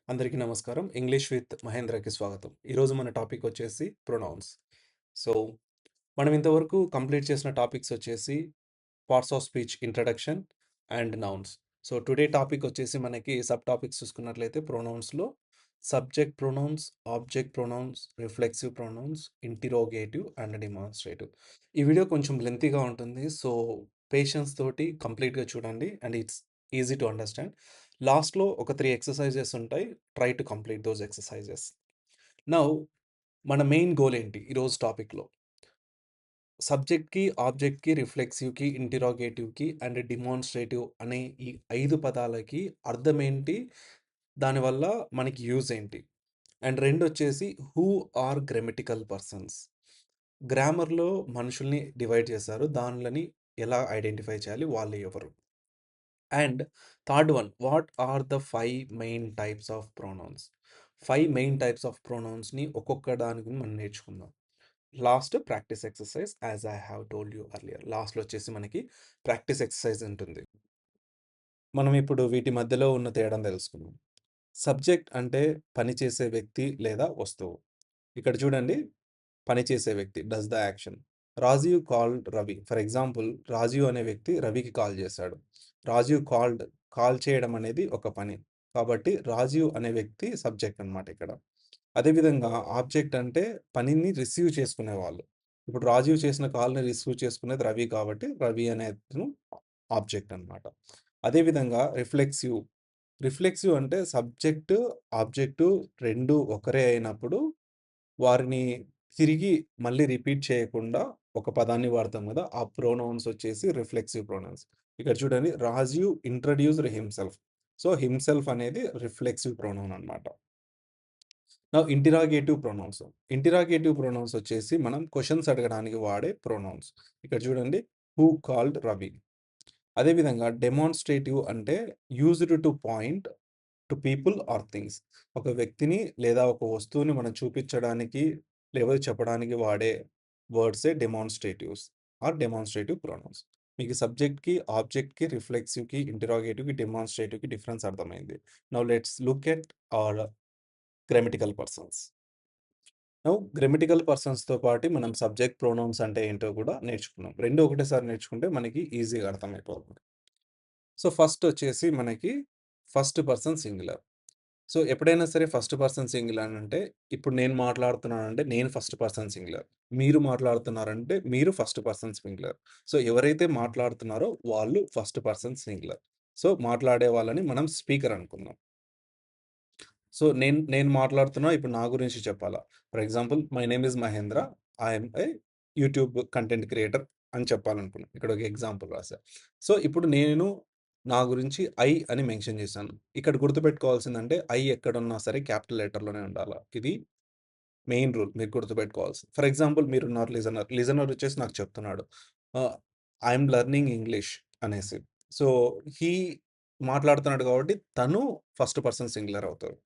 అందరికీ నమస్కారం. English with మహేంద్రకి స్వాగతం. ఈరోజు మన టాపిక్ వచ్చేసి ప్రొనౌన్స్. సో, మనం ఇంతవరకు కంప్లీట్ చేసిన టాపిక్స్ వచ్చేసి parts of speech introduction and nouns. So, today topic వచ్చేసి మనకి సబ్ టాపిక్స్ చూసుకున్నట్లయితే ప్రొనౌన్స్‌లో subject pronouns, object pronouns, reflexive pronouns, interrogative and demonstrative. ఈ వీడియో కొంచెం లెంతీగా ఉంటుంది. సో, పేషెన్స్ తోటి కంప్లీట్‌గా చూడండి and it's easy to understand. లాస్ట్‌లో ఒక 3 ఎక్సర్‌సైజెస్ ఉంటాయి. Try to complete those exercises. Now మన మెయిన్ గోల్ ఏంటి ఈరోజు టాపిక్‌లో? సబ్జెక్ట్‌కి, ఆబ్జెక్ట్‌కి, రిఫ్లెక్సివ్‌కి, ఇంటిరోగేటివ్‌కి అండ్ డెమాన్‌స్ట్రేటివ్ అనే ఈ 5 పదాలకి అర్థమేంటి? దానివల్ల మనకి యూజ్ ఏంటి? అండ్ రెండొచ్చేసి హూ ఆర్ గ్రామటికల్ పర్సన్స్. గ్రామర్‌లో మనుషుల్ని డివైడ్ చేశారు. దాన్లని ఎలా ఐడెంటిఫై చేయాలి? వాళ్ళు ఎవరు? And third one, what are the 5 main types of pronouns? 5 main types of ప్రొనౌన్స్‌ని ఒక్కొక్క దాని గురించి మనం నేర్చుకుందాం. Last practice exercise as I have told you earlier. లాస్ట్‌లో వచ్చేసి మనకి ప్రాక్టీస్ ఎక్సర్సైజ్ ఉంటుంది. మనం ఇప్పుడు వీటి మధ్యలో ఉన్న తేడాను తెలుసుకుందాం. సబ్జెక్ట్ అంటే పనిచేసే వ్యక్తి లేదా వస్తువు. ఇక్కడ చూడండి, పనిచేసే వ్యక్తి does the action. Rajiv called Ravi. For example, Rajiv అనే వ్యక్తి రవికి కాల్ చేశాడు. రాజీవ్ కాల్డ్, కాల్ చేయడం అనేది ఒక పని. కాబట్టి రాజీవ్ అనే వ్యక్తి సబ్జెక్ట్ అన్నమాట ఇక్కడ. అదేవిధంగా ఆబ్జెక్ట్ అంటే పనిని రిసీవ్ చేసుకునేవాళ్ళు. ఇప్పుడు రాజీవ్ చేసిన కాల్‌ని రిసీవ్ చేసుకునేది రవి కాబట్టి రవి అనే అతను ఆబ్జెక్ట్ అన్నమాట. అదేవిధంగా రిఫ్లెక్సివ్. రిఫ్లెక్సివ్ అంటే సబ్జెక్టు, ఆబ్జెక్టు 2 ఒకరే అయినప్పుడు వారిని తిరిగి మళ్ళీ రిపీట్ చేయకుండా ఒక పదాన్ని వాడతాం కదా! ఆ ప్రొనౌన్స్ వచ్చేసి రిఫ్లెక్సివ్ ప్రొనౌన్స్. ఇక్కడ చూడండి, Rajiv introduced himself. So, himself అనేది రిఫ్లెక్సివ్ ప్రొనౌన్ అన్నమాట. Now interrogative pronouns. Interrogative pronouns వచ్చేసి మనం క్వెషన్స్ అడగడానికి వాడే ప్రొనౌన్స్. ఇక్కడ చూడండి, హూ కాల్డ్ రవి. అదేవిధంగా డెమాన్‌స్ట్రేటివ్ అంటే used to point to people or things. ఒక వ్యక్తిని లేదా ఒక వస్తువుని మనం చూపించడానికి, లేకపోతే చెప్పడానికి వాడే వర్డ్సే డెమాన్‌స్ట్రేటివ్స్ ఆర్ డెమాన్‌స్ట్రేటివ్ ప్రొనౌన్స్. మీకు సబ్జెక్ట్‌కి, ఆబ్జెక్ట్‌కి, రిఫ్లెక్సివ్‌కి, ఇంటరాగేటివ్‌కి, డెమాన్‌స్ట్రేటివ్‌కి డిఫరెన్స్ అర్థమైంది. Now let's look at our grammatical persons. Now grammatical పర్సన్స్‌తో పాటు మనం సబ్జెక్ట్ ప్రొనౌన్స్ అంటే ఏంటో కూడా నేర్చుకున్నాం. 2 ఒకటేసారి నేర్చుకుంటే మనకి ఈజీగా అర్థమైపోతుంది. సో, ఫస్ట్ వచ్చేసి మనకి ఫస్ట్ పర్సన్ సింగులర్. సో, ఎప్పుడైనా సరే ఫస్ట్ పర్సన్ సింగులర్ అంటే, ఇప్పుడు నేను మాట్లాడుతున్నానంటే నేను ఫస్ట్ పర్సన్ సింగులర్. మీరు మాట్లాడుతున్నారంటే మీరు ఫస్ట్ పర్సన్ సింగులర్. సో, ఎవరైతే మాట్లాడుతున్నారో వాళ్ళు ఫస్ట్ పర్సన్ సింగులర్. సో, మాట్లాడే వాళ్ళని మనం స్పీకర్ అనుకుందాం. సో, నేను నేను మాట్లాడుతున్నా, ఇప్పుడు నా గురించి చెప్పాలా. For example, my name is Mahendra. I am a YouTube content creator అని చెప్పాలనుకున్నా. ఇక్కడ ఒక ఎగ్జాంపుల్ రాసా. సో, ఇప్పుడు నేను నా గురించి ఐ అని మెన్షన్ చేశాను. ఇక్కడ గుర్తుపెట్టుకోవాల్సిందంటే ఐ ఎక్కడున్నా సరే క్యాపిటల్ లెటర్‌లోనే ఉండాల. ఇది మెయిన్ రూల్ మీరు గుర్తుపెట్టుకోవాల్సింది. ఫర్ ఎగ్జాంపుల్, మీరున్నారు లిజనర్. లిజనర్ వచ్చేసి నాకు చెప్తున్నాడు. ఐ యామ్ లెర్నింగ్ ఇంగ్లీష్ అనేసి. సో, హీ మాట్లాడుతున్నాడు కాబట్టి తను ఫస్ట్ పర్సన్ సింగులర్ అవుతారు.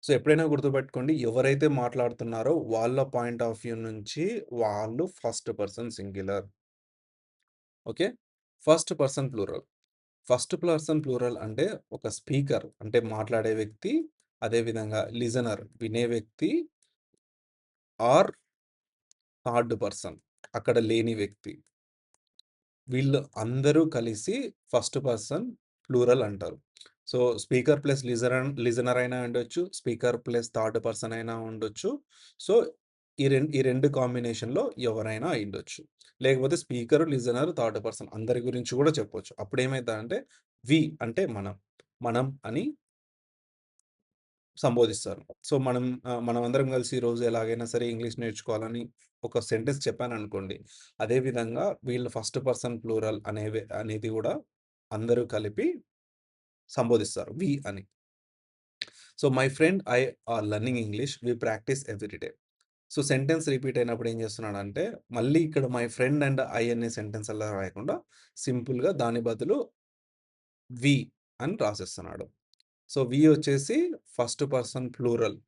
సో, ఎప్పుడైనా గుర్తుపెట్టుకోండి, ఎవరైతే మాట్లాడుతున్నారో వాళ్ళ పాయింట్ ఆఫ్ వ్యూ నుంచి వాళ్ళు first person singular. Okay. First person plural. First person plural అంటే ఒక స్పీకర్ అంటే మాట్లాడే వ్యక్తి, అదేవిధంగా లిజనర్ వినే వ్యక్తి ఆర్ థర్డ్ పర్సన్ అక్కడ లేని వ్యక్తి. వీళ్ళు అందరూ కలిసి ఫస్ట్ పర్సన్ ప్లూరల్ అంటారు. సో, స్పీకర్ ప్లస్ లిజనర్ అయినా ఉండొచ్చు. స్పీకర్ ప్లస్ థర్డ్ పర్సన్ అయినా ఉండొచ్చు. సో, ఈ రెండు కాంబినేషన్‌లో ఎవరైనా అయ్యుండొచ్చు. లేకపోతే స్పీకర్, లిజనర్, థర్డ్ పర్సన్ అందరి గురించి కూడా చెప్పొచ్చు. అప్పుడేమైద్దంటే వి అంటే మనం. మనం అని సంబోధిస్తారు. సో, మనమందరం కలిసి ఈరోజు ఎలాగైనా సరే ఇంగ్లీష్ నేర్చుకోవాలని ఒక సెంటెన్స్ చెప్పాననుకోండి. అదే విధంగా వీళ్ళు ఫస్ట్ పర్సన్ ప్లూరల్ అనేది గూడా అందరూ కలిపి సంబోధిస్తారు వి అని. So, my friend I are learning English. We practice every day. So, sentence repeat అయినప్పుడు ఏం చేస్తున్నాడంటే, మళ్ళీ ఇక్కడ మై ఫ్రెండ్ అండ్ ఐ అనే సెంటెన్స్ అలా రాయకుండా సింపుల్‌గా దాని బదులు వి అని రాసేస్తున్నాడు. సో, వి వచ్చేసి ఫస్ట్ పర్సన్ ప్లూరల్.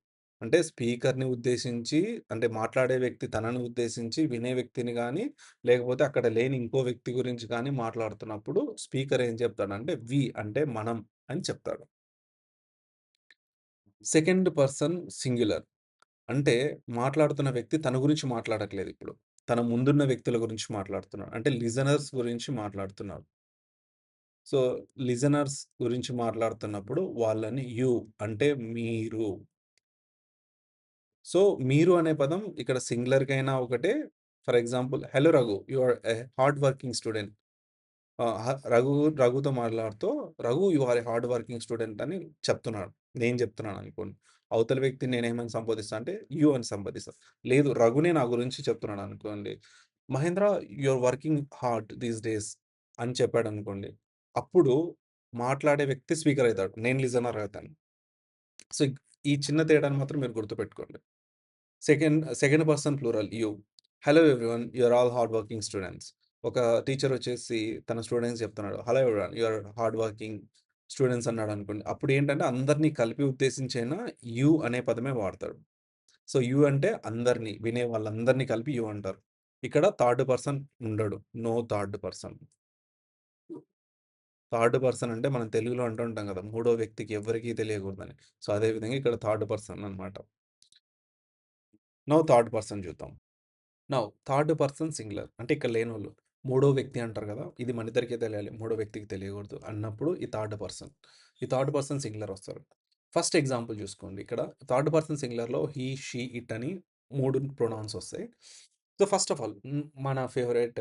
అంటే స్పీకర్‌ని ఉద్దేశించి, అంటే మాట్లాడే వ్యక్తి తనని ఉద్దేశించి వినే వ్యక్తిని గాని, లేకపోతే అక్కడ లేని ఇంకో వ్యక్తి గురించి కానీ మాట్లాడుతున్నప్పుడు స్పీకర్ ఏం చెప్తాడంటే వి అంటే మనం అని చెప్తాడు. Second person singular. అంటే మాట్లాడుతున్న వ్యక్తి తన గురించి మాట్లాడట్లేదు ఇప్పుడు. తన ముందున్న వ్యక్తుల గురించి మాట్లాడుతున్నాడు. అంటే లిజనర్స్ గురించి మాట్లాడుతున్నాడు. సో, లిజనర్స్ గురించి మాట్లాడుతున్నప్పుడు వాళ్ళని యూ అంటే మీరు. సో, మీరు అనే పదం ఇక్కడ సింగులర్‌కైనా ఒకటే. For example, hello Raghu, you are a hard working student. రఘుతో మాట్లాడుతూ, Raghu you are a hard working student అని చెప్తున్నాడు. నేను చెప్తున్నాను అనుకోండి. అవతల వ్యక్తిని నేనేమని సంబోధిస్తా అంటే యూ అని సంబోధిస్తా. లేదు, రఘునే నా గురించి చెప్తున్నాడు అనుకోండి. Mahendra, you are working hard these days అని చెప్పాడనుకోండి. అప్పుడు మాట్లాడే వ్యక్తి స్పీకర్ అయితాడు. నేను లిజనర్ అవుతాను. సో, ఈ చిన్న తేడాను మాత్రం మీరు గుర్తుపెట్టుకోండి. Second person plural you. Hello everyone, you are all hard working students. ఒక టీచర్ వచ్చేసి తన స్టూడెంట్స్ చెప్తున్నాడు, hello everyone, you are hard working students అన్నాడు అనుకోండి. అప్పుడు ఏంటంటే అందరినీ కలిపి ఉద్దేశించైనా యూ అనే పదమే వాడతాడు. సో, యూ అంటే అందరిని, వినే వాళ్ళందరినీ కలిపి యూ అంటారు. ఇక్కడ థర్డ్ పర్సన్ ఉండడు. No third person. Third person అంటే మనం తెలుగులో అంటూ ఉంటాం కదా! మూడో వ్యక్తికి ఎవ్వరికీ తెలియకూడదని. సో, అదే విధంగా ఇక్కడ థర్డ్ పర్సన్ అన్నమాట. నౌ థర్డ్ పర్సన్ చూద్దాం. నౌ థర్డ్ పర్సన్ సింగులర్ అంటే ఇక్కడ లేనోళ్ళు. మూడో వ్యక్తి అంటారు కదా! ఇది మనిద్దరికే తెలియాలి. మూడో వ్యక్తికి తెలియకూడదు అన్నప్పుడు ఈ థర్డ్ పర్సన్. ఈ థర్డ్ పర్సన్ సింగులర్ వస్తారు. ఫస్ట్ ఎగ్జాంపుల్ చూసుకోండి. ఇక్కడ థర్డ్ పర్సన్ సింగులర్‌లో హి, షీ, ఇట్ అని 3 ప్రొనౌన్స్ వస్తాయి. సో, ఫస్ట్ ఆఫ్ ఆల్ మన favourite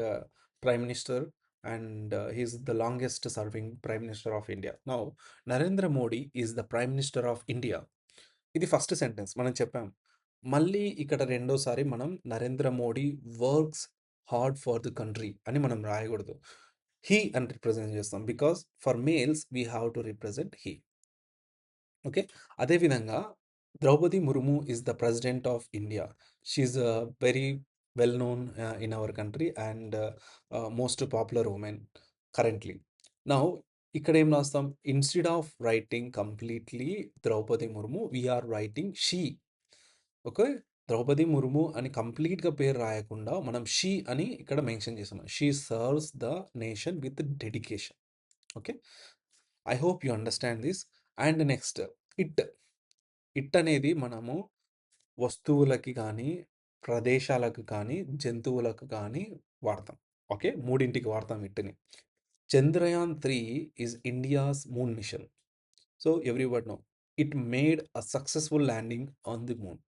prime minister and he is the longest serving prime minister of India. Now Narendra Modi is the prime minister of India. ఇది first sentence మనం చెప్పాం. మళ్ళీ ఇక్కడ రెండోసారి మనం Narendra Modi works hard for the country అని మనం రాయకూడదు. హీ అని రిప్రజెంట్ చేస్తాం. Because for males we have to represent he. Okay. అదేవిధంగా Draupadi Murmu is the president of India. She is very well known in our country and most popular women currently. Now ఇక్కడ ఏం రాస్తాం? Instead of writing completely Draupadi Murmu, we are writing she. Okay. Draupadi Murmu అని కంప్లీట్‌గా పేరు రాయకుండా మనం she అని ఇక్కడ మెన్షన్ చేస్తున్నాం. She serves the nation with dedication. Okay. I hope you understand this. And next it. It అనేది మనము వస్తువులకి కానీ, ప్రదేశాలకు కానీ, జంతువులకు కానీ వాడతాం. ఓకే. మూడింటికి వాడతాం ఇట్‌ని. Chandrayaan 3 is India's moon mission. So, everybody know. It made a successful landing on the moon.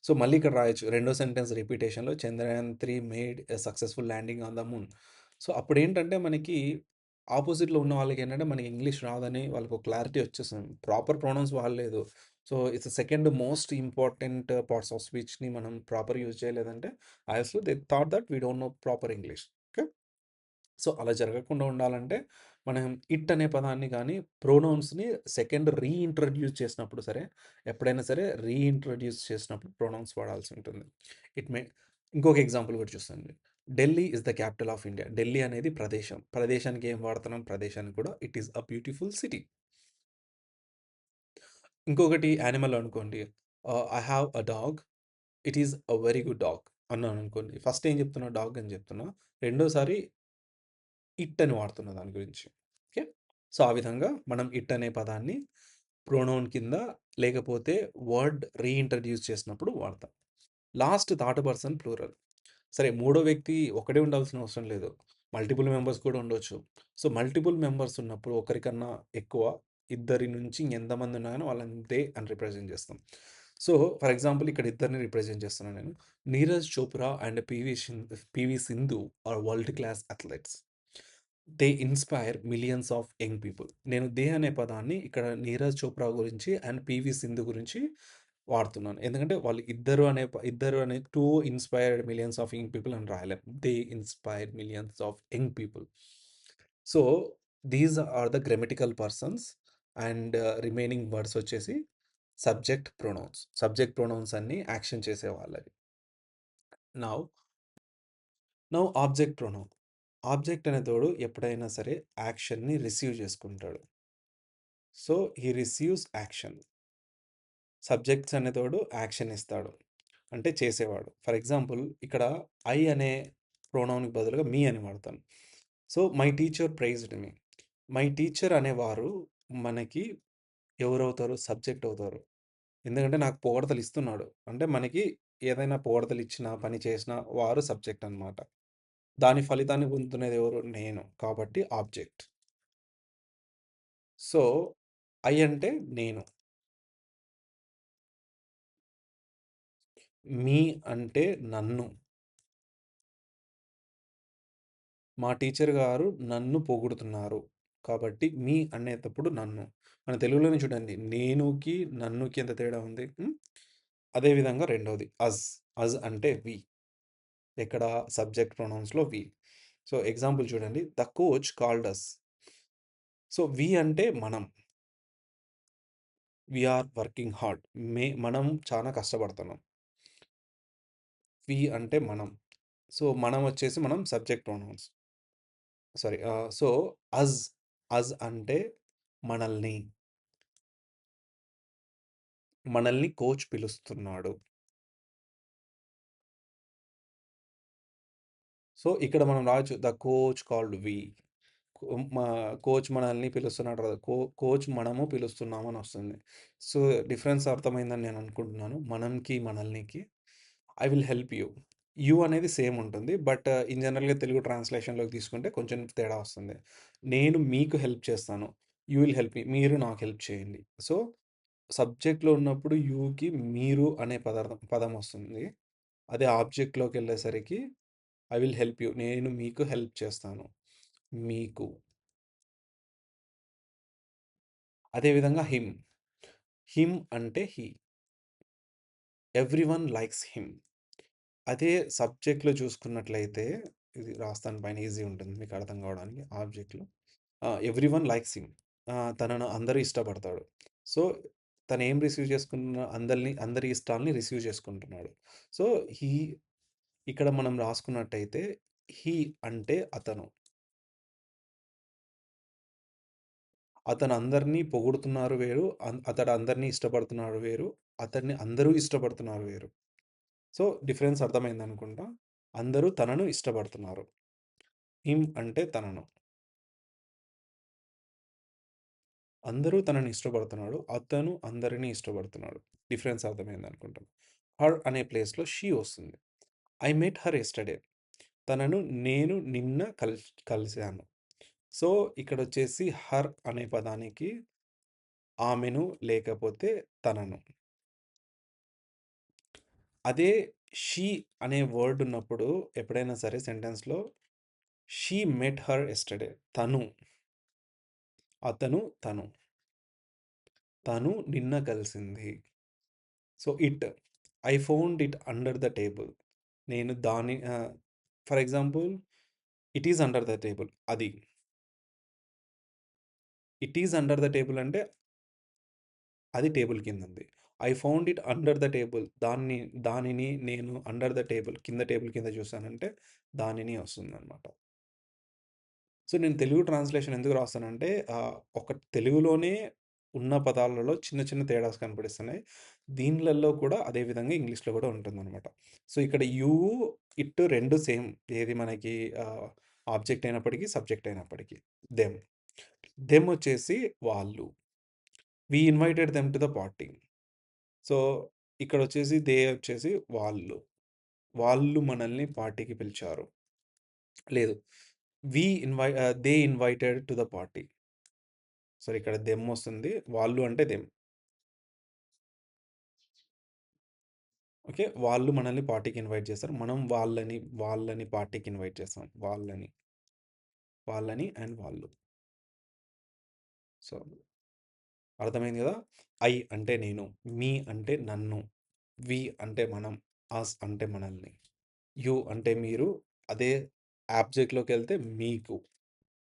So, మళ్ళీ ఇక్కడ రాయొచ్చు. రెండో సెంటెన్స్ రిపీటేషన్‌లో Chandrayaan 3 made a successful landing on the moon. So, అప్పుడేంటంటే మనకి ఆపోజిట్‌లో ఉన్న వాళ్ళకేంటంటే మనకి ఇంగ్లీష్ రాదని వాళ్ళకొక క్లారిటీ వచ్చేస్తుంది. ప్రాపర్ ప్రొనౌన్స్ వాడలేదు. So, it's second most important parts of స్పీచ్‌ని మనం ప్రాపర్ యూజ్ చేయలేదంటే also they thought that we don't know proper English. Okay. So, అలా జరగకుండా ఉండాలంటే మనం ఇట్ అనే పదాన్ని గానీ, ప్రొనౌన్స్‌ని సెకండ్ రీఇంట్రొడ్యూస్ చేసినప్పుడు సరే, ఎప్పుడైనా సరే రీఇంట్రొడ్యూస్ చేసినప్పుడు ప్రొనౌన్స్ వాడాల్సి ఉంటుంది. ఇట్ మే ఇంకొక ఎగ్జాంపుల్ కూడా చూస్తాండి. Delhi is the capital of India. Delhi అనేది ప్రదేశం. ప్రదేశానికి ఏం వాడుతున్నాం? ప్రదేశానికి కూడా it is a beautiful city. ఇంకొకటి యానిమల్ అనుకోండి. I have a dog. It is a very good dog అన్నాననుకోండి. ఫస్ట్ ఏం చెప్తున్నా? డాగ్ అని చెప్తున్నా. రెండోసారి ఇట్ అని వాడుతున్నా దాని గురించి. ఓకే. సో, ఆ విధంగా మనం ఇట్ అనే పదాన్ని ప్రొనౌన్ కింద లేకపోతే వర్డ్ రీఇంట్రొడ్యూస్ చేసినప్పుడు వాడతాం. Last third person plural. సరే, మూడో వ్యక్తి ఒకడే ఉండాల్సిన అవసరం లేదు. మల్టిపుల్ మెంబర్స్ కూడా ఉండొచ్చు. సో, మల్టిపుల్ మెంబర్స్ ఉన్నప్పుడు ఒకరికన్నా ఎక్కువ, ఇద్దరి నుంచి ఎంతమంది ఉన్నా గాని వాళ్ళని దే అని రిప్రజెంట్ చేస్తాం. సో, ఫర్ ఎగ్జాంపుల్ ఇక్కడ ఇద్దరిని రిప్రజెంట్ చేస్తున్నాను నేను. Neeraj Chopra and PV Sindhu are world class athletes. They inspire millions of young people. నేను 'దే' అనే పదాన్ని ఇక్కడ 'నీరజ్ చోప్రా' గురించి అండ్ 'పీవీ సింధు' గురించి వాడుతున్నాను. ఎందుకంటే వాళ్ళు ఇద్దరు అనే 2 inspired millions of young people అని రాయలేం. 'They inspire millions of young people.' So, these are the grammatical persons and remaining words వచ్చేసి సబ్జెక్ట్ ప్రొనౌన్స్. సబ్జెక్ట్ ప్రొనౌన్స్ అన్నీ యాక్షన్ చేసేవాళ్ళవి. Now object pronoun. ఆబ్జెక్ట్ అనేతోడు ఎప్పుడైనా సరే యాక్షన్‌ని రిసీవ్ చేసుకుంటాడు. So, he receives action. Subjects అనేతోడు యాక్షన్ ఇస్తాడు. అంటే చేసేవాడు. ఫర్ ఎగ్జాంపుల్ ఇక్కడ ఐ అనే ప్రొనౌన్‌కి బదులుగా మీ అని వాడతాను. So, my teacher praised me. My teacher అనేవారు మనకి ఎవరవుతారు? సబ్జెక్ట్ అవుతారు. ఎందుకంటే నాకు పొగడ్తలిస్తున్నాడు. అంటే మనకి ఏదైనా పొగడ్తలిచ్చినా, పని చేసినా వారు సబ్జెక్ట్ అనమాట. దాని ఫలితాన్ని పొందుతున్నది ఎవరు? నేను. కాబట్టి ఆబ్జెక్ట్. సో, ఐ అంటే నేను. మీ అంటే నన్ను. మా టీచర్ గారు నన్ను పొగుడుతున్నారు. కాబట్టి మీ అనేటప్పుడు నన్ను. మన తెలుగులోనే చూడండి. నేనుకి, నన్నుకి ఎంత తేడా ఉంది. అదే విధంగా రెండోది అజ్. అజ్ అంటే వి. ఎక్కడ సబ్జెక్ట్ ప్రొనౌన్స్‌లో వి. సో, ఎగ్జాంపుల్ చూడండి. The coach called us. So, we అంటే మనం. We are working hard. మనం చాలా కష్టపడుతున్నాం. వి అంటే మనం. సో, మనం వచ్చేసి మనం సబ్జెక్ట్ ప్రొనౌన్స్. సారీ. సో, అజ్. అజ్ అంటే మనల్ని. మనల్ని కోచ్ పిలుస్తున్నాడు. సో, ఇక్కడ మనం రాయొచ్చు. ద కోచ్ కాల్డ్ వి. మా కోచ్ మనల్ని పిలుస్తున్నాడు కదా! కోచ్ మనము పిలుస్తున్నాము అని వస్తుంది. సో, డిఫరెన్స్ అర్థమైందని నేను అనుకుంటున్నాను. మనంకి, మనల్నికి. I will help you. You అనేది సేమ్ ఉంటుంది. బట్ ఇన్ జనరల్‌గా తెలుగు ట్రాన్స్‌లేషన్‌లోకి తీసుకుంటే కొంచెం తేడా వస్తుంది. నేను మీకు హెల్ప్ చేస్తాను. You will help me. మీరు నాకు హెల్ప్ చేయండి. సో, సబ్జెక్ట్‌లో ఉన్నప్పుడు యూకి మీరు అనే పదం వస్తుంది. అదే ఆబ్జెక్ట్‌లోకెళ్ళేసరికి ఐ విల్ హెల్ప్ యూ. నేను మీకు హెల్ప్ చేస్తాను. మీకు. అదే విధంగా హిమ్. హిమ్ అంటే హి. Everyone likes him. అదే సబ్జెక్ట్‌లో చూసుకున్నట్లయితే ఇది రాస్తాను పైన ఈజీ ఉంటుంది మీకు అర్థం కావడానికి. ఆబ్జెక్ట్‌లో ఎవ్రీవన్ లైక్స్ హిమ్. తనను అందరూ ఇష్టపడతాడు. సో, తనేం రిసీవ్ అందరి ఇష్టాల్ని రిసీవ్ చేసుకుంటున్నాడు. సో, హి ఇక్కడ మనం రాసుకున్నట్టయితే హి అంటే అతను. అతను అందరిని పొగుడుతున్నారు వేరు. అతడు అందరిని ఇష్టపడుతున్నాడు వేరు. అతన్ని అందరూ ఇష్టపడుతున్నారు వేరు. సో, డిఫరెన్స్ అర్థమైందనుకుంటా. అందరూ తనను ఇష్టపడుతున్నారు. హిమ్ అంటే తనను. అందరూ తనని ఇష్టపడుతున్నాడు. అతను అందరిని ఇష్టపడుతున్నాడు. డిఫరెన్స్ అర్థమైందనుకుంటాను. హర్ అనే ప్లేస్‌లో షీ వస్తుంది. I met her yesterday. తనను నేను నిన్న కలిసాను. సో, ఇక్కడొచ్చేసి హర్ అనే పదానికి ఆమెను లేకపోతే తనను. అదే షీ అనే వర్డ్ ఉన్నప్పుడు ఎప్పుడైనా సరే సెంటెన్స్‌లో షీ మెట్ హర్ యెస్టర్‌డే. తను, అతను, తను. తను నిన్న కలిసింది. So, I found it under the table. నేను for example it is under the table. అది. It is under the table అంటే అది టేబుల్ కిందుంది. I found it under the table. దానిని నేను అండర్ ద టేబుల్ టేబుల్ కింద చూసానంటే దానిని వస్తుందనమాట. సో, నేను తెలుగు ట్రాన్స్‌లేషన్ ఎందుకు రాస్తానంటే ఒక తెలుగులోనే ఉన్న పదాలలో చిన్న చిన్న తేడాస్ కనపడిస్తున్నాయి. దీనిలలో కూడా అదే విధంగా ఇంగ్లీష్‌లో కూడా ఉంటుందనమాట. సో, ఇక్కడ ఇట్ 2 సేమ్. ఏది మనకి ఆహ్, ఆబ్జెక్ట్ అయినప్పటికీ, సబ్జెక్ట్ అయినప్పటికీ. దెమ్. దెమ్ వచ్చేసి వాళ్ళు. We invited them to the party. So, ఇక్కడొచ్చేసి వచ్చేసి వాళ్ళు. వాళ్ళు మనల్ని పార్టీకి పిలిచారు. లేదు. They invited to the party. So, ఇక్కడ దెమ్ వస్తుంది. వాళ్ళు అంటే దెమ్. ఓకే. వాళ్ళు మనల్ని పార్టీకి ఇన్వైట్ చేస్తారు. మనం వాళ్ళని పార్టీకి ఇన్వైట్ చేస్తాం. వాళ్ళని అండ్ వాళ్ళు. సో, అర్థమైంది గదా! ఐ అంటే నేను. మీ అంటే నన్ను. వి అంటే మనం. అస్ అంటే మనల్ని. యు అంటే మీరు. అదే ఆబ్జెక్ట్‌లోకెళ్తే మీకు.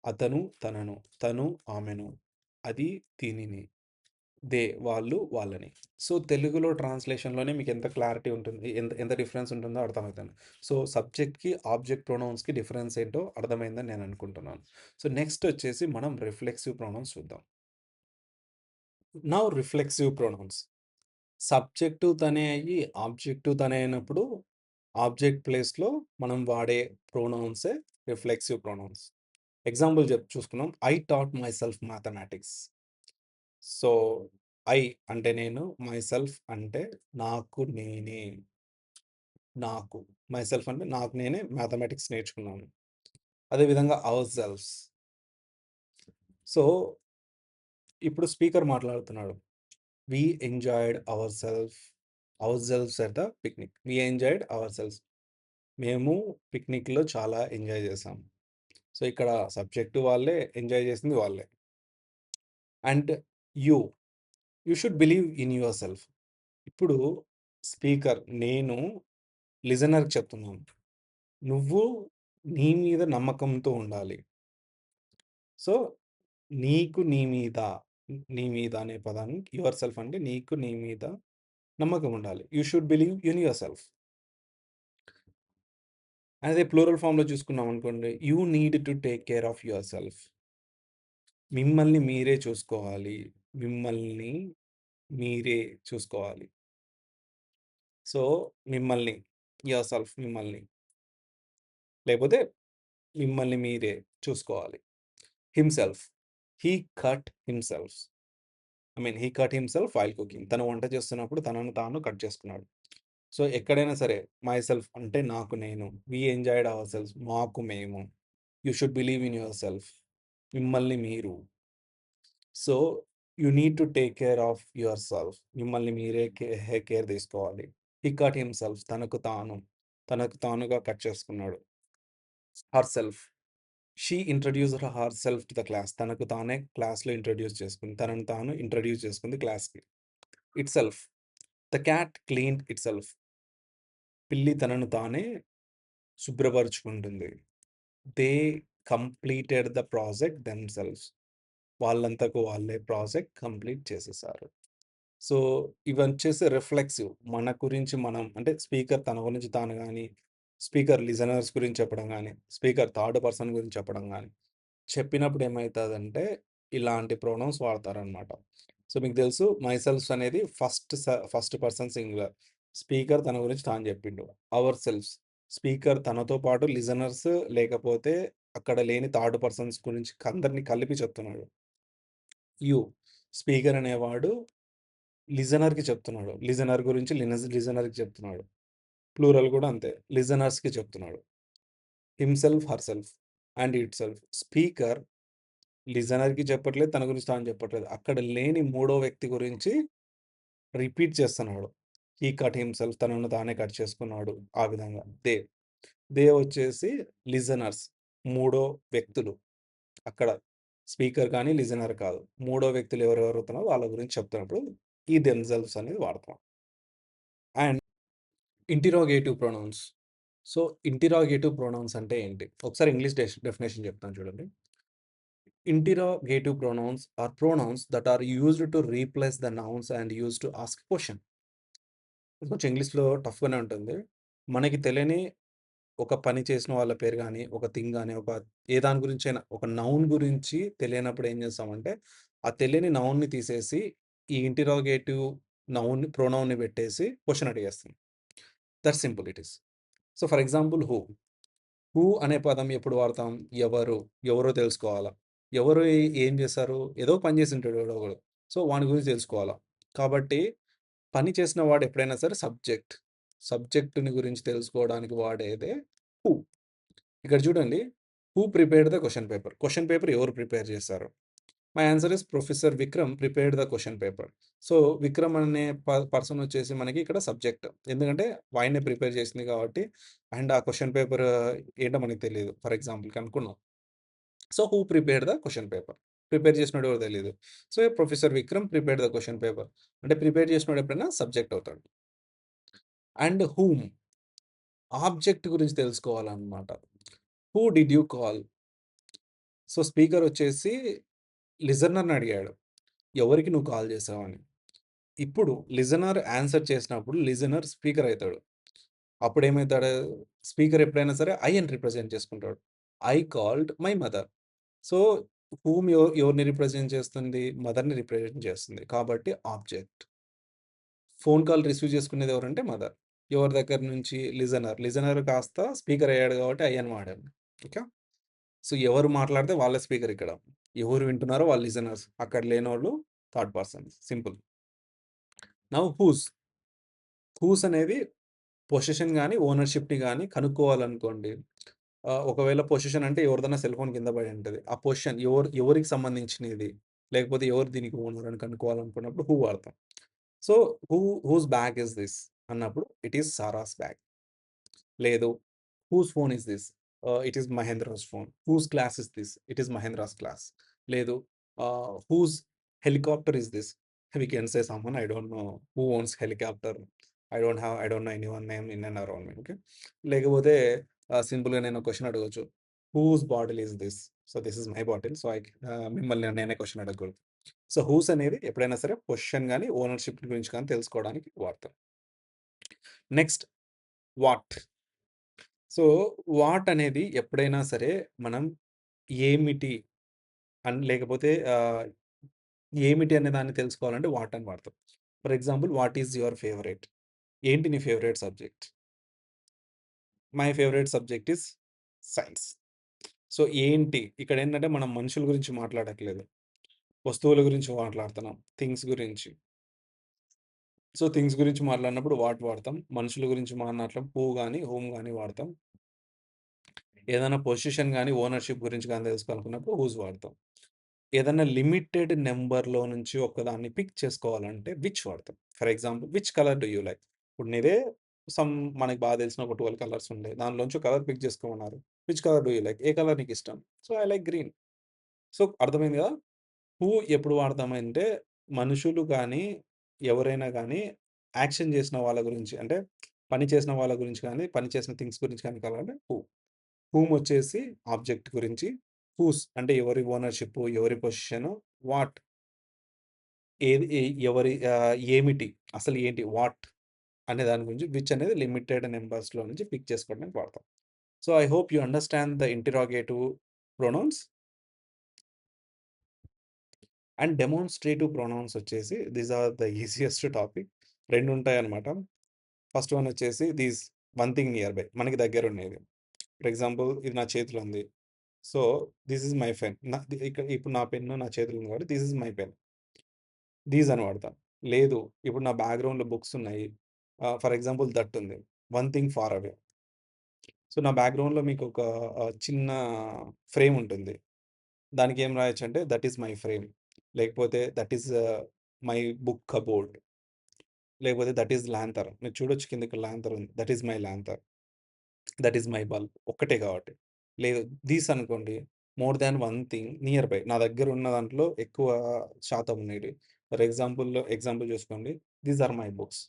అతను తనను. తను ఆమెను. అది దీనిని. వాళ్ళు వాళ్ళని. సో, తెలుగులో ట్రాన్స్‌లేషన్‌లోనే మీకెంత క్లారిటీ ఉంటుంది. ఎంత ఎంత డిఫరెన్స్ ఉంటుందో అర్థమవుతుంది. సో, సబ్జెక్ట్‌కి, ఆబ్జెక్ట్ ప్రొనౌన్స్‌కి డిఫరెన్స్ ఏంటో అర్థమైందని నేను అనుకుంటున్నాను. సో, నెక్స్ట్ వచ్చేసి మనం రిఫ్లెక్సివ్ ప్రొనౌన్స్ చూద్దాం. Now reflexive pronouns. సబ్జెక్టు తనే అయ్యి, ఆబ్జెక్టు తనే అయినప్పుడు, ఆబ్జెక్ట్ ప్లేస్‌లో మనం వాడే ప్రొనౌన్సే రిఫ్లెక్సివ్ ప్రొనౌన్స్. ఎగ్జాంపుల్ చూసుకుందాం. I taught myself mathematics. So, I అంటే నేను, మైసెల్ఫ్ అంటే నాకు నేనే. నాకు. మైసెల్ఫ్ అంటే నాకు నేనే మ్యాథమెటిక్స్ నేర్చుకున్నాను. అదేవిధంగా అవర్ సెల్వ్స్. సో, ఇప్పుడు స్పీకర్ మాట్లాడుతున్నాడు. We enjoyed ourselves at the picnic. We enjoyed ourselves. మేము పిక్నిక్‌లో చాలా ఎంజాయ్ చేశాం. సో, ఇక్కడ సబ్జెక్ట్ వాళ్ళే, ఎంజాయ్ చేసింది వాళ్ళే. And you, you should believe in your self. ఇప్పుడు స్పీకర్ నేను లిజనర్‌కి చెప్తున్నాను. నువ్వు నీ మీద నమ్మకంతో ఉండాలి. సో, నీకు నీ మీద, నీ మీద అనే పదాన్ని యువర్ సెల్ఫ్ అంటే నీకు నీ మీద నమ్మకం ఉండాలి. You should believe in yourself. అదే ప్లూరల్ ఫామ్‌లో చూసుకున్నామనుకోండి, you need to take care of yourself. మిమ్మల్ని మీరే చూసుకోవాలి. మిమ్మల్ని మీరే చూసుకోవాలి. సో, మిమ్మల్ని, యువర్ సెల్ఫ్ మిమ్మల్ని. లేకపోతే మిమ్మల్ని మీరే చూసుకోవాలి. Himself. He cut himself. He cut himself while cooking. తను వంట చేస్తున్నప్పుడు తనను తాను కట్ చేసుకున్నాడు. సో, ఎక్కడైనా సరే మైసెల్ఫ్ అంటే నాకు నేను. వి ఎంజాయ్డ్ అవర్ సెల్వ్స్ మాకు మేము. You should believe in yourself. మిమ్మల్ని మీరు. So, you need to take care of yourself. మిమ్మల్ని మీరే కేర్ తీసుకోవాలి. హీ కట్ హిమ్‌సెల్ఫ్ తనకు తానుగా కట్ చేసుకున్నాడు. Herself. She introduced herself to the class. తనకు తానే క్లాస్‌లో ఇంట్రొడ్యూస్ చేసుకుంది. తనను తాను ఇంట్రొడ్యూస్ చేసుకుంది క్లాస్‌కి. Itself. The cat cleaned itself. పిల్లి తనను తానే శుభ్రపరుచుకుంటుంది. They completed the project themselves. వాళ్ళంతకు వాళ్ళే ప్రాజెక్ట్ కంప్లీట్ చేసేసారు. సో, ఇవొచ్చేసి రిఫ్లెక్సివ్. మన గురించి మనం అంటే స్పీకర్ తన గురించి తాను గాని, స్పీకర్ లిజనర్స్ గురించి చెప్పడం గాని, స్పీకర్ థర్డ్ పర్సన్ గురించి చెప్పడం గాని, చెప్పినప్పుడు ఏమైతదంటే ఇలాంటి ప్రొనౌన్స్ వాడతారనమాట. సో, మీకు తెలుసు మైసెల్ఫ్స్ అనేది ఫస్ట్ పర్సన్ సింగులర్. స్పీకర్ తన గురించి తాను చెప్పిండు. అవర్ సెల్వ్స్ స్పీకర్ తనతో పాటు లిజనర్స్ లేకపోతే అక్కడ లేని థర్డ్ పర్సన్స్ గురించి అందరిని కలిపి చెప్తున్నాడు. యూ స్పీకర్ అనేవాడు లిజనర్‌కి చెప్తున్నాడు. లిజనర్ గురించి లిజనర్‌కి చెప్తున్నాడు. ప్లూరల్ కూడా అంతే. లిజనర్స్‌కి చెప్తున్నాడు. Himself, herself and itself. Speaker లిజనర్‌కి చెప్పట్లేదు. తన గురించి తాను చెప్పట్లేదు. అక్కడ లేని మూడో వ్యక్తి గురించి రిపీట్ చేస్తున్నాడు. హీ కట్ హిమ్‌సెల్ఫ్ తనను తానే కట్ చేసుకున్నాడు. ఆ విధంగా. దే వచ్చేసి లిజనర్స్. మూడో వ్యక్తులు. అక్కడ స్పీకర్ కానీ, లిజనర్ కాదు. మూడో వ్యక్తులు ఎవరెవరుతున్నారో వాళ్ళ గురించి చెప్తున్నప్పుడు ఈ దెమ్‌సెల్వ్స్ అనేది వాడతాం. And interrogative pronouns. So, interrogative pronouns అంటే ఏంటి? ఒకసారి ఇంగ్లీష్ డెఫినిషన్ చెప్తాను చూడండి. Interrogative pronouns are pronouns that are used to replace the nouns and used to ask question. ఇది కొంచెం ఇంగ్లీష్‌లో టఫ్‌గానే ఉంటుంది. మనకి తెలియని ఒక పని చేసిన వాళ్ళ పేరు గాని, ఒక థింగ్ గాని, ఏ దాని గురించైనా ఒక నౌన్ గురించి తెలియనప్పుడు ఏం చేస్తామంటే, ఆ తెలియని నౌన్‌ని తీసేసి ఈ ఇంటిరోగేటివ్ ప్రొనౌన్‌ని పెట్టేసి క్వెషన్ అడిగేస్తాం. That's simple it is. So, for example who అనే పదం ఎప్పుడు వాడతాం? ఎవరు? ఎవరో తెలుసుకోవాలా. ఎవరు ఏం చేశారు? ఏదో పని చేసుంటాడు ఎవడో ఒకడు. సో, వాని గురించి తెలుసుకోవాలా. కాబట్టి పని చేసిన వాడు ఎప్పుడైనా సరే సబ్జెక్ట్. సబ్జెక్ట్‌ని గురించి తెలుసుకోవడానికి వాడేదే హూ. ఇక్కడ చూడండి. Who prepared the question paper. Question paper ఎవరు ప్రిపేర్ చేశారు? My answer is professor Vikram prepared the question paper. So, Vikram అనే పర్సన్ వచ్చేసి మనకి ఇక్కడ సబ్జెక్ట్. ఎందుకంటే ఆయనే ప్రిపేర్ చేసింది కాబట్టి అండ్ ఆ క్వెషన్ పేపర్ ఏంటో మనకు తెలీదు. ఫర్ ఎగ్జాంపుల్‌కి అనుకున్నాం. So, who prepared the question paper. Prepare చేసినోడు ఎవరో తెలీదు. So, professor Vikram prepared the question paper. అంటే ప్రిపేర్ చేసినోడు ఎప్పుడైనా సబ్జెక్ట్ అవుతాడు. అండ్ హూమ్ ఆబ్జెక్ట్ గురించి తెలుసుకోవాలన్నమాట. Who did you call? So, speaker వచ్చేసి లిజనర్‌ని అడిగాడు. ఎవరికి నువ్వు కాల్ చేసావని. ఇప్పుడు లిజనర్ ఆన్సర్ చేసినప్పుడు లిజనర్ స్పీకర్ అయితాడు. అప్పుడేమైతాడు? స్పీకర్ ఎప్పుడైనా సరే ఐ అని రిప్రజెంట్ చేసుకుంటాడు. I called my mother. So, ఎవరిని రిప్రజెంట్ చేస్తుంది? మదర్‌ని రిప్రజెంట్ చేస్తుంది. కాబట్టి ఆబ్జెక్ట్. ఫోన్ కాల్ రిసీవ్ చేసుకునేది ఎవరంటే మదర్. ఎవరి దగ్గర నుంచి? లిజనర్. లిజనర్ కాస్త స్పీకర్ అయ్యాడు కాబట్టి ఐ అని వాడాను. ఓకే. సో, ఎవరు మాట్లాడితే వాళ్ళే స్పీకర్ ఇక్కడ. ఎవరు వింటున్నారో వాళ్ళు లిజనర్స్. అక్కడ లేనోళ్ళు third persons. Simple. Now whose అనేది పొసెషన్ గాని, ఓనర్‌షిప్‌ని గాని కనుక్కోవాలనుకోండి. ఒకవేళ పొసెషన్ అంటే ఎవరిదన్నా సెల్ ఫోన్ కింద పడి ఉంటది. ఆ పొజిషన్ ఎవరికి సంబంధించినది? లేకపోతే ఎవరు దీనికి ఓనర్ అని కనుక్కోవాలనుకున్నప్పుడు హూ వాడతాం. So, who whose bag is this అన్నప్పుడు ఇట్ ఈస్ సారాస్ బ్యాగ్. లేదు whose phone is this? It is Mahendra's phone. Whose glass is this? It is Mahendra's glass. లేదు whose helicopter is this? We can say someone I don't know who owns helicopter. I don't know anyone name in and around me. Okay. లేకపోతే సింపుల్‌గా నేను ఒక question అడగొచ్చు. Whose bottle is this? So, this is my bottle. So, మిమ్మల్ని నేనే question అడగకూడదు. So, who's అనేది ఎప్పుడైనా సరే పొజిషన్ గాని, ఓనర్‌షిప్ గురించి గాని తెలుసుకోవడానికి వాడతాం. Next what. సో, వాట్ అనేది ఎప్పుడైనా సరే మనం ఏమిటి లేకపోతే ఏమిటి అనే దాన్ని తెలుసుకోవాలంటే వాట్ అని వాడతాం. For example what is your favourite? ఏంటి నీ favourite subject? My favourite subject is science. So, ఏంటి ఇక్కడేంటంటే మనం మనుషుల గురించి మాట్లాడట్లేదు. వస్తువుల గురించి మాట్లాడుతున్నాం. థింగ్స్ గురించి. సో, థింగ్స్ గురించి మాట్లాడినప్పుడు వాట్ వాడతాం. మనుషుల గురించి మాట్లాడినప్పుడు హూ గాని, హూమ్ గాని వాడతాం. ఏదైనా పొజిషన్ గాని, ఓనర్‌షిప్ గురించి గాని తెలుసుకోవాలనుకున్నప్పుడు హూజ్ వాడతాం. ఏదన్నా లిమిటెడ్ నంబర్‌లో నుంచి ఒకదాన్ని పిక్ చేసుకోవాలంటే విచ్ వాడతాం. For example which colour do you like? ఇప్పుడు నీవే సమ్ మనకు బాగా తెలిసిన ఒక 12 కలర్స్ ఉంటాయి. దానిలోంచి ఒక కలర్ పిక్ చేసుకోమన్నారు. Which colour do you like? ఏ కలర్ నీకిష్టం? So, I like green. So, అర్థమైంది గదా! హూ ఎప్పుడు వాడతామంటే మనుషులు గానీ, ఎవరైనా గానీ యాక్షన్ చేసిన వాళ్ళ గురించి అంటే పని చేసిన వాళ్ళ గురించి గానీ, పని చేసిన థింగ్స్ గురించి కానీ కలవాలంటే హూ. హూమ్ వచ్చేసి ఆబ్జెక్ట్ గురించి. హూస్ అంటే ఎవరి ఓనర్‌షిప్పు, ఎవరి పొజిషను, వాట్ ఏది ఎవరి ఏమిటి? అసలు ఏంటి? వాట్ అనే దాని గురించి, విచ్ అనేది లిమిటెడ్ నంబర్స్‌లో నుంచి పిక్ చేసుకోవడానికి వాడతాం. So, I hope you understand the interrogative pronouns. And demonstrative pronouns వచ్చేసి these are the easiest topic. 2 ఉంటాయన్నమాట. ఫస్ట్ వన్ వచ్చేసి వన్ థింగ్ నియర్ బై మనకి దగ్గరుండేది. ఫర్ ఎగ్జాంపుల్ ఇది నా చేతిలో ఉంది. So, this is my pen. ఇప్పుడు నా పెన్ను నా చేతిలో ఉంది కాబట్టి this is my pen. These అని వాడతా. లేదు ఇప్పుడు నా బ్యాక్‌గ్రౌండ్‌లో బుక్స్ ఉన్నాయి. ఫర్ ఎగ్జాంపుల్ దట్ ఉంది. వన్ థింగ్ ఫార్ అవే. సో, నా బ్యాక్‌గ్రౌండ్‌లో మీకొక చిన్న ఫ్రేమ్ ఉంటుంది. దానికి ఏం రాయొచ్చంటే దట్ ఈస్ మై ఫ్రేమ్. లేకపోతే that is my book cupboard. లేకపోతే దట్ ఈస్ లాంతర్. మీరు చూడొచ్చు కిందకి లాంతర్ ఉంది. That is my lantern. That is my bulb. ఒక్కటే కాబట్టి. లేదు థీస్ అనుకోండి. More than one thing near by. నా దగ్గర ఉన్న దాంట్లో ఎక్కువ శాతం ఉన్నటివి. ఫర్ ఎగ్జాంపుల్ చూసుకోండి. These are my books.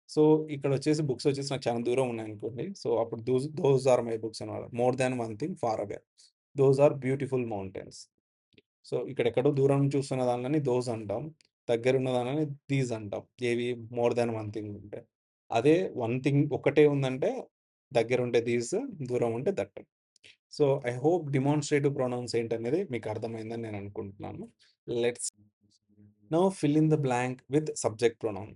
So, ఇక్కడొచ్చేసి బుక్స్ వచ్చేసి నాకు చాలా దూరం ఉన్నాయనుకోండి. సో, అప్పుడు దోస్ ఆర్ మై బుక్స్ అనమాట. More than one thing far away. Those are beautiful mountains. So, ఇక్కడెక్కడో దూరం నుంచి చూస్తున్న దానిలని దోస్ అంటాం. దగ్గరున్న దానిలని దీస్ అంటాం. ఏవి మోర్ థాన్ వన్ థింగ్ ఉంటే. అదే వన్ థింగ్ ఒక్కటే ఉందంటే దగ్గరుంటే దీస్, దూరం ఉంటే that. So, I hope demonstrative pronouns ఏంటనేది మీకు అర్థమైందని నేను అనుకుంటున్నాను. Let's now fill in the blank with subject pronoun.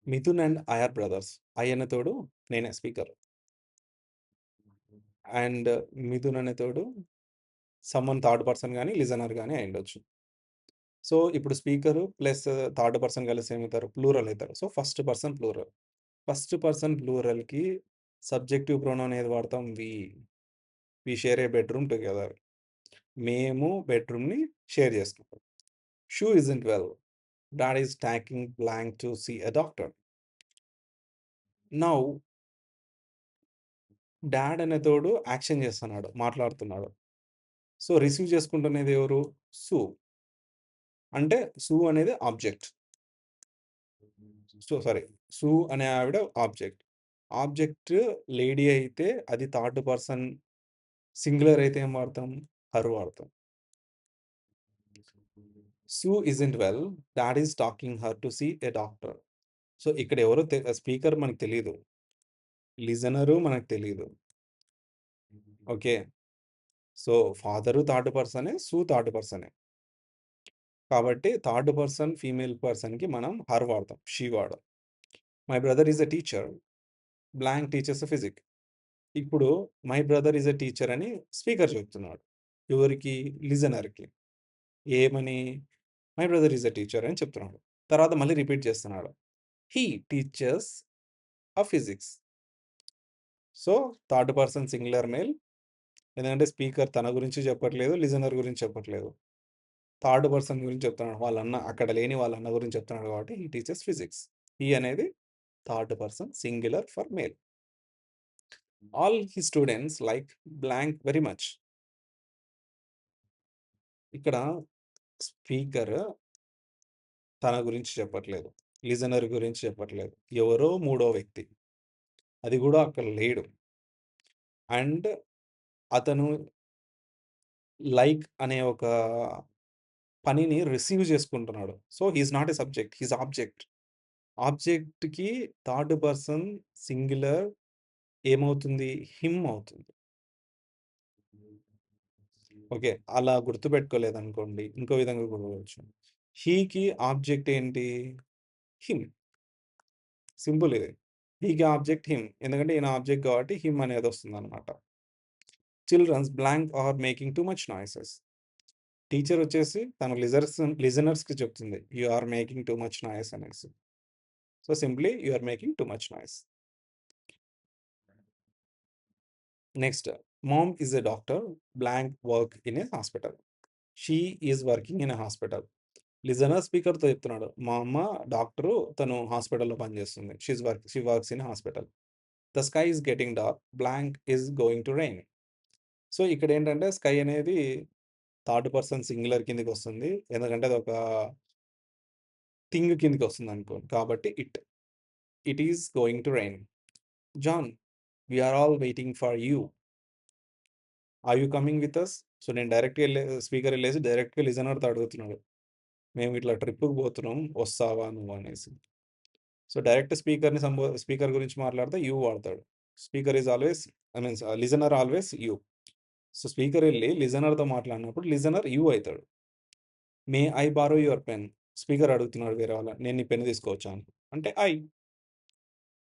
Mithun and I are brothers. I అనే తోడు నేనే స్పీకర్. అండ్ మిథున్ అనే తోడు సమ్‌వన్ థర్డ్ పర్సన్ గాని, లిజనర్ గాని అయ్యుండొచ్చు. సో, ఇప్పుడు స్పీకరు ప్లస్ థర్డ్ పర్సన్ కలిసి ఏమైతారు? ప్లూరల్ అయితారు. So, first person plural. First person ప్లూరల్‌కి సబ్జెక్టివ్ ప్రొనౌన్ ఏది వాడతాం? We. We share A bedroom together. మేము బెడ్‌రూమ్‌ని షేర్ చేసుకుంటాం. She isn't well. Dad is talking blank to see a doctor. Now dad అనే తోడు యాక్షన్ చేస్తున్నాడు. మాట్లాడుతున్నాడు. సో, రిసీవ్ చేసుకుంటున్నది ఎవరు? సు. అంటే సు అనేది ఆబ్జెక్ట్. సారీ. సు అనే ఆవిడ ఆబ్జెక్ట్. ఆబ్జెక్ట్ లేడీ అయితే అది థర్డ్ పర్సన్ సింగులర్ అయితే ఏం వాడతాం? హర్ వాడతాం. Sue isn't well. Dad is taking her to see a doctor. So, ఇక్కడ ఎవరో స్పీకర్ మనకు తెలీదు. లిజనరు మనకు తెలీదు. ఓకే. సో, ఫాదరు థర్డ్ పర్సనే. Sue third పర్సనే. కాబట్టి థర్డ్ పర్సన్ ఫీమేల్ పర్సన్‌కి మనం హర్ వాడతాం. షీ వాడం. My brother is a teacher. Blank teaches physics. ఇప్పుడు my brother is a teacher అని స్పీకర్ చెప్తున్నాడు. ఎవరికి? లిజనర్‌కి. ఏమని? My brother is a teacher అని చెప్తున్నాడు. తర్వాత మళ్ళీ రిపీట్ చేస్తున్నాడు. He teaches physics. So third person singular male, ఎందుకంటే స్పీకర్ తన గురించి చెప్పట్లేదు, లిజనర్ గురించి చెప్పట్లేదు, థర్డ్ పర్సన్ గురించి చెప్తున్నాడు. వాళ్ళన్న అక్కడ లేని వాళ్ళన్న గురించి చెప్తున్నాడు కాబట్టి హీ టీచర్స్ ఫిజిక్స్. హీ అనేది third person singular for male. All he students like blank very much. ఇక్కడ స్పీకర్ తన గురించి చెప్పట్లేదు, లిజనర్ గురించి చెప్పట్లేదు, ఎవరో మూడో వ్యక్తి, అది కూడా అక్కడ లేడు. అండ్ అతను లైక్ అనే ఒక పనిని రిసీవ్ చేసుకుంటున్నాడు. So he is not a subject, he's object. ఆబ్జెక్ట్‌కి థర్డ్ పర్సన్ సింగులర్ ఏమవుతుంది? హిమ్ అవుతుంది. ఓకే. అలా గుర్తుపెట్టుకోలేదనుకోండి, ఇంకో విధంగా గుర్తుపట్టొచ్చు. హీకి ఆబ్జెక్ట్ ఏంటి? హిమ్. సింపుల్ ఇది. హీకి ఆబ్జెక్ట్ హిమ్. ఎందుకంటే ఈయన ఆబ్జెక్ట్ కాబట్టి హిమ్ అనేది వస్తుందనమాట. Children's blank are making too much noises. Teacher వచ్చేసి తన లిజనర్స్‌కి చెప్తుంది. You are making too much noise అనేసి. So simply you are making too much noise. Next, mom is a doctor, blank work in a hospital. She is working in a hospital. Listener స్పీకర్‌తో చెప్తున్నాడు. మా అమ్మ doctor, తను హాస్పిటల్‌లో పనిచేస్తుంది. She works in hospital. The sky is getting dark, blank is going to rain. So ఇక్కడేంటంటే sky అనేది third person singular కిందకొస్తుంది. ఎందుకంటే అదొక థింగ్ కిందకొస్తుందనుకోండి. కాబట్టి it is going to rain. John, we are all waiting for you. Are you coming with us? So నేను speaker ఎళ్ళేసి డైరెక్ట్‌గా లిజనర్‌తో అడుగుతున్నాడు. మేము ఇట్లా ట్రిప్‌కి పోతున్నాం, వస్తావా నువ్వు అనేసి. సో డైరెక్ట్ స్పీకర్ గురించి మాట్లాడితే యూ వాడతాడు. Speaker is always, I means listener always you. So speaker ఎళ్ళి లిజనర్‌తో మాట్లాడినప్పుడు లిజనర్ యూ అయితాడు. May I borrow your pen? Speaker అడుగుతున్నాడు వేరే వాళ్ళని, నేను నీ పెన్ తీసుకోవచ్చా అని. అంటే ఐ.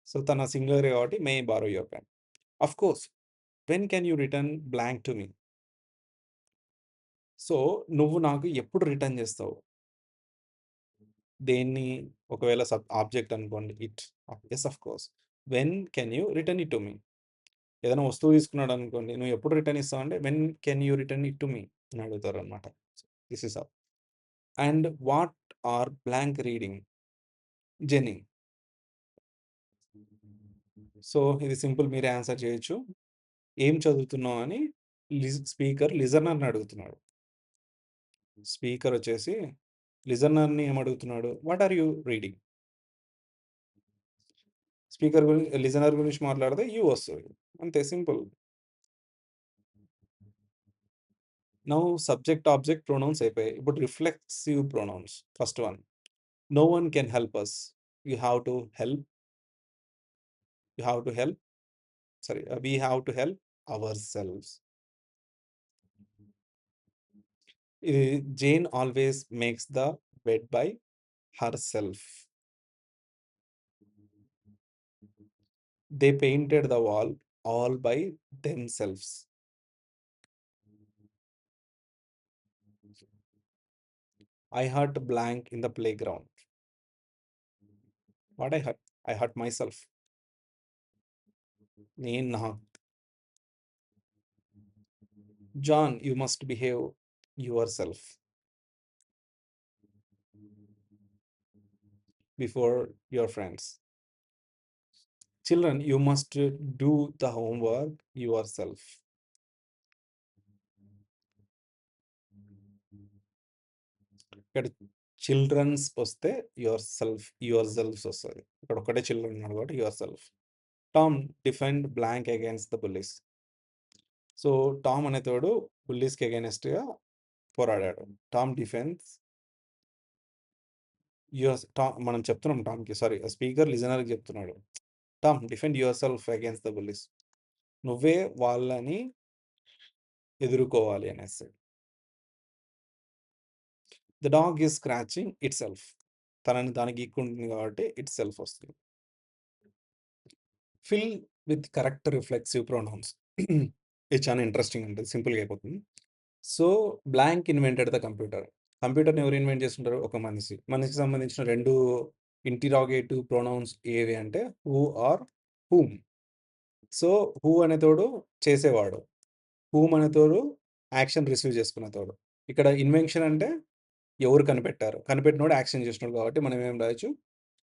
సో తన సింగులరే కాబట్టి may I borrow your pen. Of course. When can you return blank to me? So నువ్వు నాకు ఎప్పుడు రిటర్న్ చేస్తావు? దేన్ని? ఒకవేళ ఆబ్జెక్ట్ అనుకోండి it. Yes of course. When can you return it to me? ఏదైనా వస్తువు తీసుకున్నాడనుకోండి, నువ్వు ఎప్పుడు రిటర్న్ ఇస్తావంటే, when can you return it to me అని అడుగుతారనమాట. This is all. And what are blank reading? Jenny. So ఇది సింపుల్, మీరే ఆన్సర్ చేయొచ్చు. ఏం చదువుతున్నావు అని స్పీకర్ లిజనర్‌ని అడుగుతున్నాడు. స్పీకర్ వచ్చేసి లిజనర్‌ని ఏమడుగుతున్నాడు? What are you reading? Listener గురించి మాట్లాడితే యూ వస్తది. అంతే simple. Now subject, object, pronouns అయిపోయాయి. ఇప్పుడు reflexive pronouns. First one. No one can help us. You have to help. You have to help. Sorry, we have to help ourselves. ఇది Jane always makes the bed by herself. They painted the wall all by themselves. I hurt blank in the playground. What I hurt? I hurt myself. నేను నా John, you must behave yourself before your friends. Children, you must do the homework yourself. ఇక్కడ childrens వస్తే yourselves వస్తది. ఇక్కడ ఒక్కటే children ఉన్నాడు కాబట్టి yourself. Tom defend blank against the bullies. So Tom అనేతోడు బుల్లీస్‌కి అగైనెస్ట్‌గా పోరాడాడు. టామ్ డిఫెన్స్ మనం చెప్తున్నాం టామ్‌కి, సారీ స్పీకర్ లిజనర్‌కి చెప్తున్నాడు. Tom defend yourself against the bullies. నువ్వే వాళ్ళని ఎదుర్కోవాలి అనేసి. The dog is scratching itself. తనని తాను గీక్కుంటుంది కాబట్టి ఇట్‌సెల్ఫ్ వస్తుంది. Fill with correct reflexive pronouns. ఇది చాలా ఇంట్రెస్టింగ్ ఉంటది. సింపుల్‌గా అయిపోతుంది. So blank invented the computer. కంప్యూటర్‌ని ఎవరు ఇన్వెంట్ చేసుంటారు? ఒక మనిషి. మనిషికి సంబంధించిన 2 ఇంటరాగేటివ్ ప్రొనౌన్స్ ఏవి అంటే who or whom. So, who అనేతోడు చేసేవాడు. హూమ్ అనేతోడు యాక్షన్ రిసీవ్ చేసుకునేతోడు. ఇక్కడ ఇన్వెన్షన్ అంటే ఎవరు కనిపెట్టారు? కనిపెట్టినోడు యాక్షన్ చేసినోడు కాబట్టి మనం ఏం రాయొచ్చు?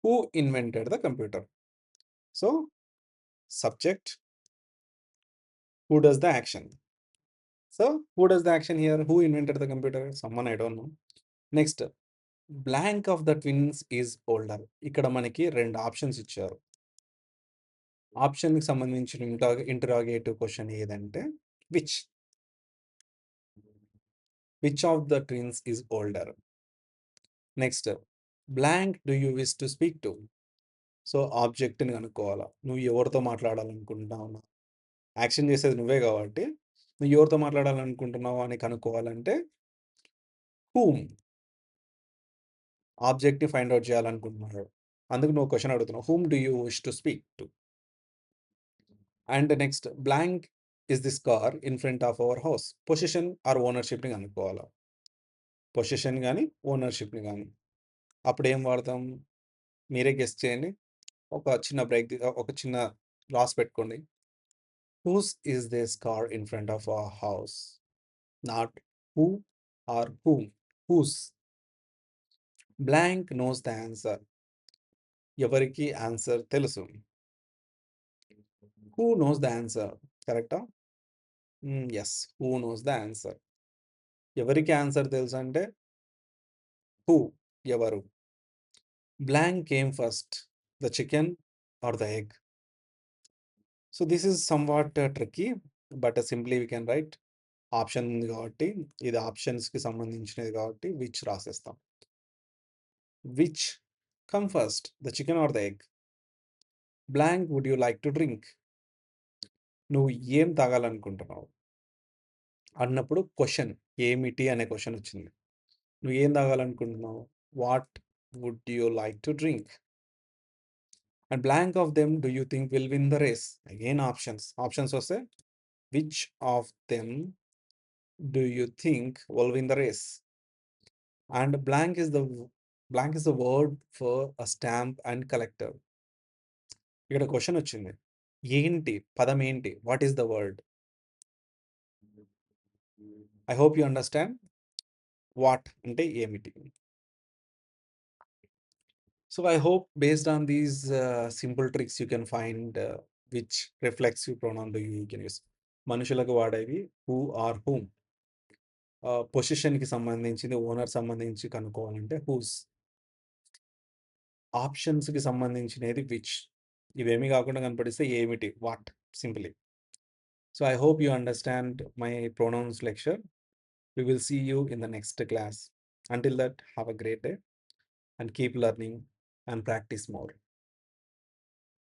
Who invented the computer. So, subject who does the action. So, who does the action here? Who invented the computer? Someone I don't know. Next blank of the twins is older. ఇక్కడ మనకి 2 options ఇచ్చారు. ఆప్షన్‌కి సంబంధించిన interrogative question ఏదంటే which? Which of the twins is older? Next blank do you wish to speak to? So, ఆబ్జెక్ట్‌ని కనుక్కోవాలా. నువ్వు ఎవరితో మాట్లాడాలనుకుంటున్నావు? యాక్షన్ చేసేది నువ్వే కాబట్టి, నువ్వు ఎవరితో మాట్లాడాలనుకుంటున్నావు అని కనుక్కోవాలంటే హూమ్. ఆబ్జెక్ట్‌ని ఫైండ్ ఔట్ చేయాలనుకుంటున్నాడు. అందుకు నువ్వు క్వెషన్ అడుగుతున్నావు. Whom do you wish to speak to? And next blank is this car in front of our house. Position or ఓనర్‌షిప్‌ని కనుక్కోవాలా. పొజిషన్ గాని, ఓనర్‌షిప్‌ని గాని. అప్పుడేం వాడతాం? మీరే గెస్ చేయండి. ఒక చిన్న రాసి పెట్టుకోండి. Whose is this car in front of our house? Not who or whom. Whose. Blank knows the answer. ఎవరికి ఆన్సర్ తెలుసు. Who knows the answer. కరెక్టా? Yes. Who knows the answer. ఎవరికి ఆన్సర్ తెలుసంటే హూ. ఎవరు. Blank came first. The chicken or the egg? So, this is somewhat tricky. But simply we can write. Option ఉంది కాబట్టి, ఇది ఆప్షన్స్‌కి సంబంధించినది కాబట్టి విచ్ రాసేస్తాం. Which come first? The chicken or the egg? Blank would you like to drink? నువ్వు ఏం తాగాలనుకుంటున్నావు? అన్నప్పుడు క్వెషన్ ఏమిటి అనే క్వెషన్ వచ్చింది. నువ్వు ఏం తాగాలనుకుంటున్నావు? What would you like to drink? And blank of them do you think will win the race? Again options. Options వస్తే which of them do you think will win the race? And blank is the word for a stamp and collector. ఇక్కడ question వచ్చింది. ఏంటి? పదం ఏంటి? What is the word? I hope you understand. What అంటే ఏమిటి? So I hope based on these simple tricks you can find which reflexive pronoun do you can use. మనుషులకు వాడేవి who or whom. పొజిషన్‌కి సంబంధించింది owner సంబంధించి కనుక్కోవాలంటే who's. ఆప్షన్స్‌కి సంబంధించినది which. ఇవేమీ కాకుండా కనపడిస్తే ఏమిటి? What simply. So I hope you understand my pronouns lecture. We will see you in the next class. Until that, have a great day and keep learning and practice more.